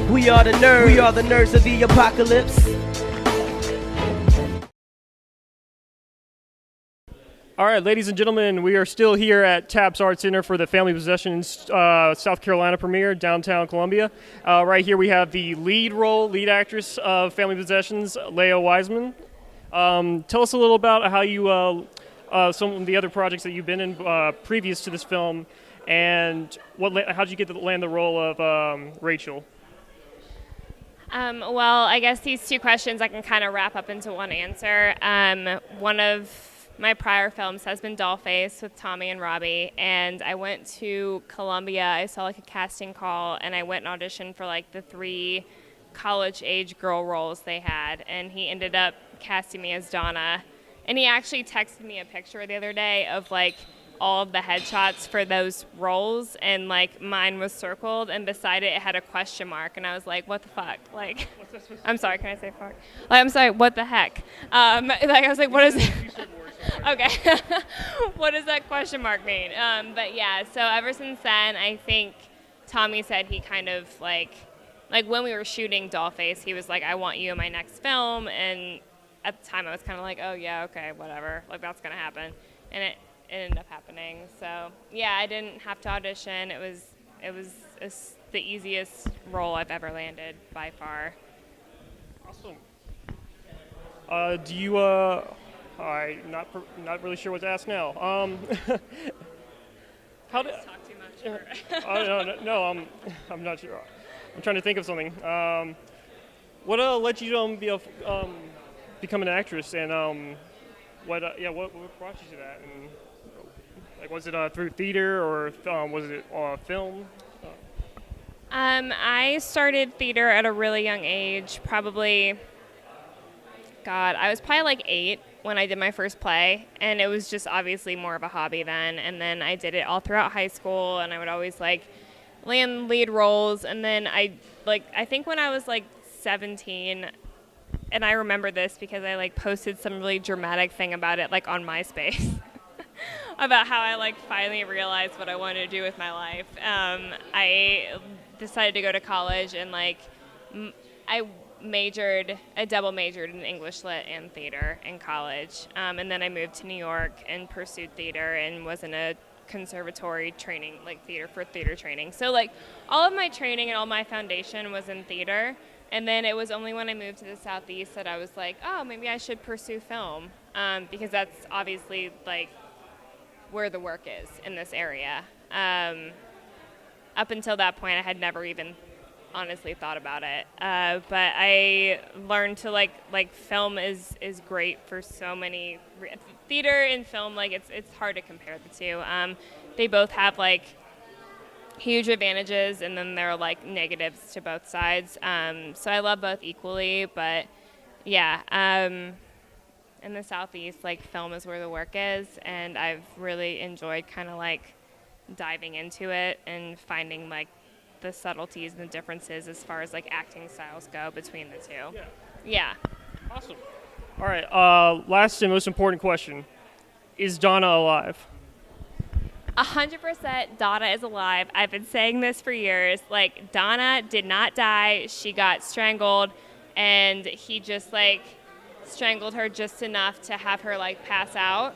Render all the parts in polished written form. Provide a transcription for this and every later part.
We are the nerds. We are the nerds of the apocalypse. All right, ladies and gentlemen, we are still here at TAPS Art Center for the Family Possessions South Carolina premiere, downtown Columbia. Right here we have the lead actress of Family Possessions, Leah Wiseman. Tell us a little about how you, some of the other projects that you've been in previous to this film, and how did you get to land the role of Rachel? Well, I guess these two questions I can kind of wrap up into one answer. One of my prior films has been Dollface with Tommy and Robbie, and I went to Columbia. I saw like a casting call, and I went and auditioned for like the 3 college-age girl roles they had, and he ended up casting me as Donna. And he actually texted me a picture the other day of like all of the headshots for those roles, and like mine was circled, and beside it had a question mark, and I was like, what the fuck? Like, I'm sorry, can I say fuck? Like, I'm sorry, what the heck? Like, I was like, what is it? Okay. What does that question mark mean? But yeah, so ever since then, I think Tommy said he kind of like when we were shooting Dollface, he was like, I want you in my next film, and at the time I was kind of like, oh yeah, okay, whatever, like that's gonna happen, and it ended up happening. So yeah, I didn't have to audition. It was the easiest role I've ever landed by far. Awesome. Do you I'm not really sure what to ask now. How did talk too much? no, I'm not sure. I'm trying to think of something. What led you to become an actress, and what brought you to that? And like, was it through theater, or was it film? I started theater at a really young age. I was probably like 8 when I did my first play, and it was just obviously more of a hobby then. And then I did it all throughout high school, and I would always like land lead roles. And then I think when I was like 17, and I remember this because I like posted some really dramatic thing about it like on MySpace about how I like finally realized what I wanted to do with my life. I decided to go to college, and like I double majored in English Lit and theater in college, and then I moved to New York and pursued theater and was in a conservatory training, like theater training. So like all of my training and all my foundation was in theater, and then it was only when I moved to the Southeast that I was like, oh, maybe I should pursue film, because that's obviously like where the work is in this area. Up until that point, I had never even honestly thought about it, but I learned to like film is great for so many theater and film. Like it's hard to compare the two. They both have like huge advantages, and then there are like negatives to both sides. So I love both equally, but yeah, in the Southeast, like film is where the work is, and I've really enjoyed kind of like diving into it and finding like the subtleties and the differences as far as like acting styles go between the two. Yeah. Awesome. All right. Last and most important question: is Donna alive? 100% Donna is alive. I've been saying this for years. Like, Donna did not die. She got strangled, and he just like strangled her just enough to have her like pass out.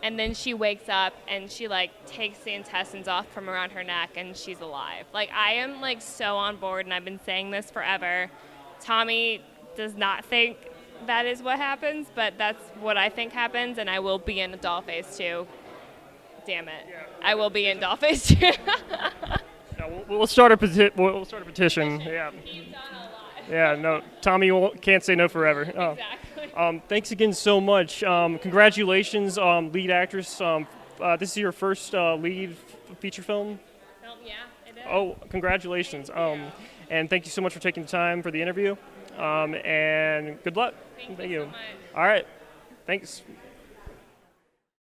And then she wakes up and she like takes the intestines off from around her neck, and she's alive. Like, I am like so on board, and I've been saying this forever. Tommy does not think that is what happens, but that's what I think happens, and I will be in a Dollface too. Damn it. Yeah. I will be in Dollface too. No, we'll start a petition. Yeah. Keep Donna alive. Yeah, no, Tommy can't say no forever. Oh. Exactly. Thanks again so much. Congratulations, lead actress. This is your first lead feature film? Yeah, it is. Oh, congratulations. And thank you so much for taking the time for the interview. And good luck. Thank you so much. All right. Thanks.